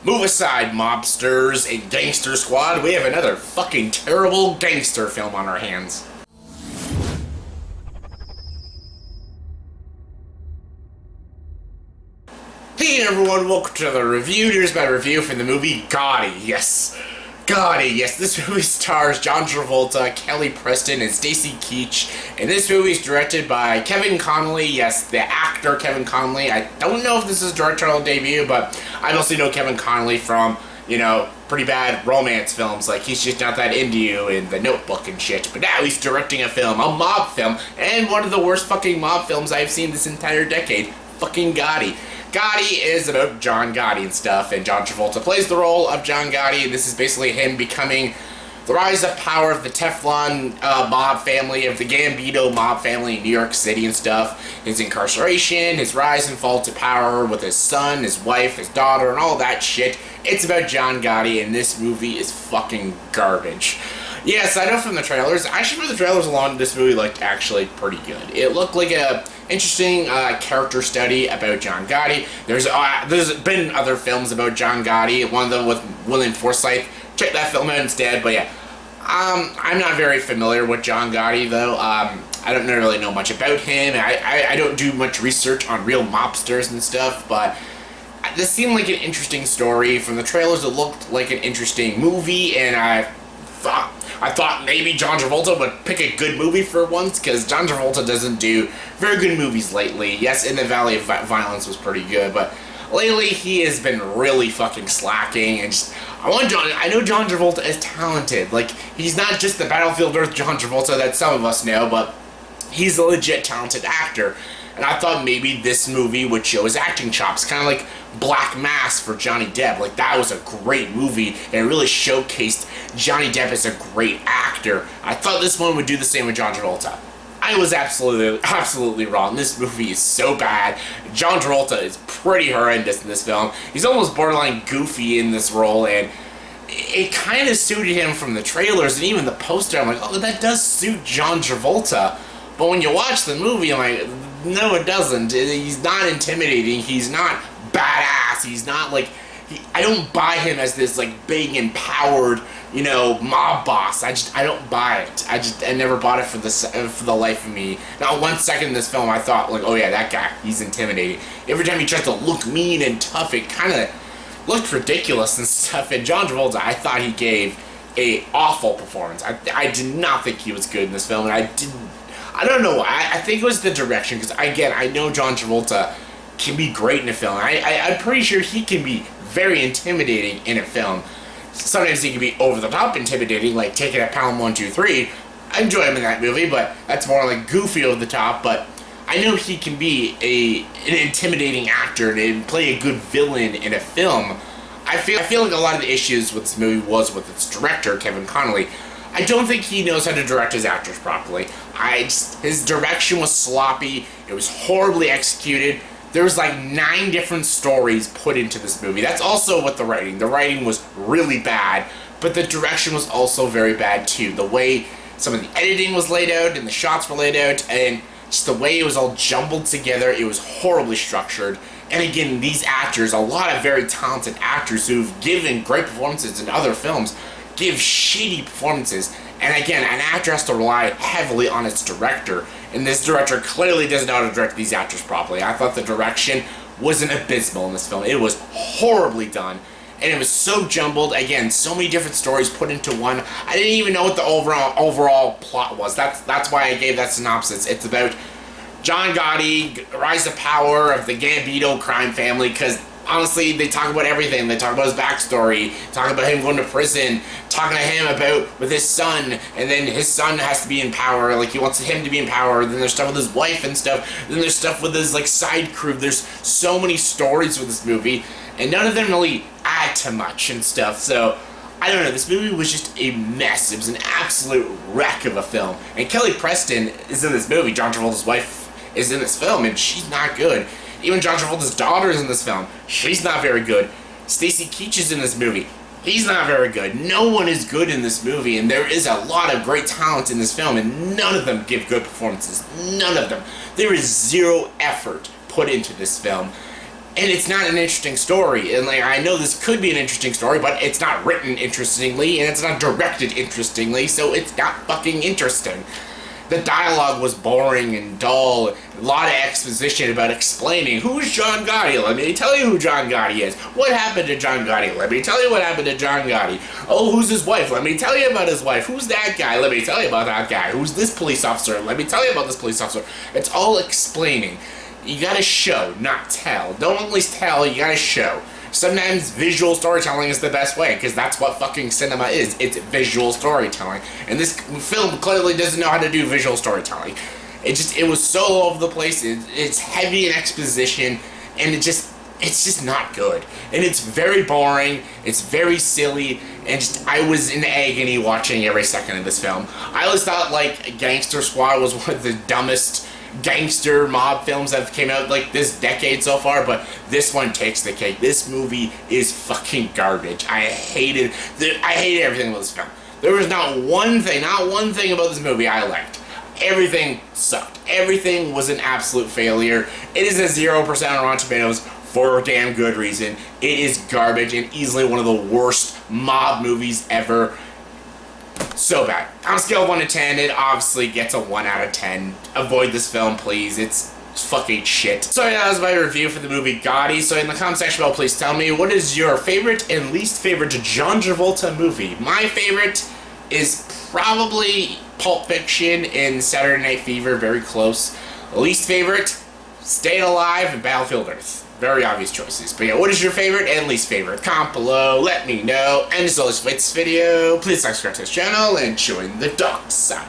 Move aside, mobsters and gangster squad. We have another fucking terrible gangster film on our hands. Hey everyone, welcome to the review. Here's my review for the movie Gotti. Yes, Gotti. Yes, this movie stars John Tavolta, Kelly Preston, and Stacy Keach. And this movie is directed by Kevin Connolly. Yes, the actor Kevin Connolly. I don't know if this is his directorial debut, but I mostly know Kevin Connolly from, you know, pretty bad romance films. Like, he's just not that into you in The Notebook and shit. But now he's directing a film, a mob film, and one of the worst fucking mob films I've seen this entire decade. Fucking Gotti. Gotti is about John Gotti and stuff, and John Tavolta plays the role of John Gotti, and this is basically him becoming the rise of power of the Teflon mob family, of the Gambino mob family in New York City and stuff. His incarceration, his rise and fall to power with his son, his wife, his daughter, and all that shit. It's about John Gotti, and this movie is fucking garbage. Yes, I know from the trailers. Actually, from the trailers alone, this movie looked actually pretty good. It looked like a interesting character study about John Gotti. There's been other films about John Gotti. One of them with William Forsythe. Check that film out instead. But yeah, I'm not very familiar with John Gotti though. I don't really know much about him. I don't do much research on real mobsters and stuff. But this seemed like an interesting story. From the trailers, it looked like an interesting movie, and I thought maybe John Tavolta would pick a good movie for once, because John Tavolta doesn't do very good movies lately. Yes, In the Valley of Violence was pretty good, but lately he has been really fucking slacking. And just, I know John Tavolta is talented. Like, he's not just the Battlefield Earth John Travolta that some of us know, but he's a legit talented actor. And I thought maybe this movie would show his acting chops, kind of like Black Mass for Johnny Depp. Like, that was a great movie, and it really showcased Johnny Depp as a great actor. I thought this one would do the same with John Travolta. I was absolutely wrong. This movie is so bad. John Travolta is pretty horrendous in this film. He's almost borderline goofy in this role, and it kind of suited him from the trailers and even the poster. I'm like, oh, that does suit John Travolta. But when you watch the movie, I'm like, no, it doesn't. He's not intimidating. He's not badass. He's not like... I don't buy him as this, like, big, empowered, you know, mob boss. I don't buy it. I never bought it for the life of me. Not 1 second in this film I thought, like, oh yeah, that guy, he's intimidating. Every time he tries to look mean and tough, it kind of looked ridiculous and stuff. And John Travolta, I thought he gave a awful performance. I did not think he was good in this film, and I don't know. I think it was the direction, because, again, I know John Travolta can be great in a film. I'm pretty sure he can be very intimidating in a film. Sometimes he can be over-the-top intimidating, like Take It at Pound 123. I enjoy him in that movie, but that's more like goofy over the top. But I know he can be an intimidating actor and play a good villain in a film. I feel like a lot of the issues with this movie was with its director, Kevin Connolly. I don't think he knows how to direct his actors properly. His direction was sloppy. It was horribly executed. There was like 9 different stories put into this movie. That's also with the writing. The writing was really bad, but the direction was also very bad too. The way some of the editing was laid out and the shots were laid out, and just the way it was all jumbled together, it was horribly structured. And again, these actors, a lot of very talented actors who've given great performances in other films, give shitty performances. And again, an actor has to rely heavily on its director, and this director clearly doesn't know how to direct these actors properly. I thought the direction wasn't abysmal in this film. It was horribly done, and it was so jumbled. Again, so many different stories put into one. I didn't even know what the overall plot was. That's why I gave that synopsis. It's about John Gotti, rise to power of the Gambino crime family, because honestly, they talk about everything. They talk about his backstory, talk about him going to prison, talking to him about with his son, and then his son has to be in power, like he wants him to be in power. Then there's stuff with his wife and stuff. Then there's stuff with his like side crew. There's so many stories with this movie, and none of them really add to much and stuff. So I don't know, this movie was just a mess. It was an absolute wreck of a film. And Kelly Preston is in this movie. John Travolta's wife is in this film, and she's not good. Even John Travolta's daughter is in this film. She's not very good. Stacy Keach is in this movie. He's not very good. No one is good in this movie, and there is a lot of great talent in this film, and none of them give good performances. None of them. There is zero effort put into this film. And it's not an interesting story. And like, I know this could be an interesting story, but it's not written interestingly, and it's not directed interestingly, so it's not fucking interesting. The dialogue was boring and dull. A lot of exposition about explaining who's John Gotti. Let me tell you who John Gotti is. What happened to John Gotti? Let me tell you what happened to John Gotti. Oh, who's his wife? Let me tell you about his wife. Who's that guy? Let me tell you about that guy. Who's this police officer? Let me tell you about this police officer. It's all explaining. You gotta show, not tell. Don't at least tell, you gotta show. Sometimes visual storytelling is the best way, because that's what fucking cinema is. It's visual storytelling. And this film clearly doesn't know how to do visual storytelling. It was so all over the place. It's heavy in exposition, and it's just not good. And it's very boring, it's very silly, and I was in agony watching every second of this film. I always thought, like, Gangster Squad was one of the dumbest gangster mob films that have came out like this decade so far, but this one takes the cake. This movie is fucking garbage. I hated everything about this film. There was not one thing about this movie I liked. Everything sucked. Everything was an absolute failure. It is a 0% on Rotten Tomatoes for a damn good reason. It is garbage and easily one of the worst mob movies ever. So bad. On a scale of 1 to 10, it obviously gets a 1 out of 10. Avoid this film, please. It's fucking shit. So yeah, that was my review for the movie Gotti. So in the comment section below, please tell me, what is your favorite and least favorite John Travolta movie? My favorite is probably Pulp Fiction and Saturday Night Fever, very close. Least favorite, Staying Alive and Battlefield Earth. Very obvious choices. But yeah, what is your favorite and least favorite? Comment below, let me know. And as always, if you like this video, please subscribe to this channel and join the dark side.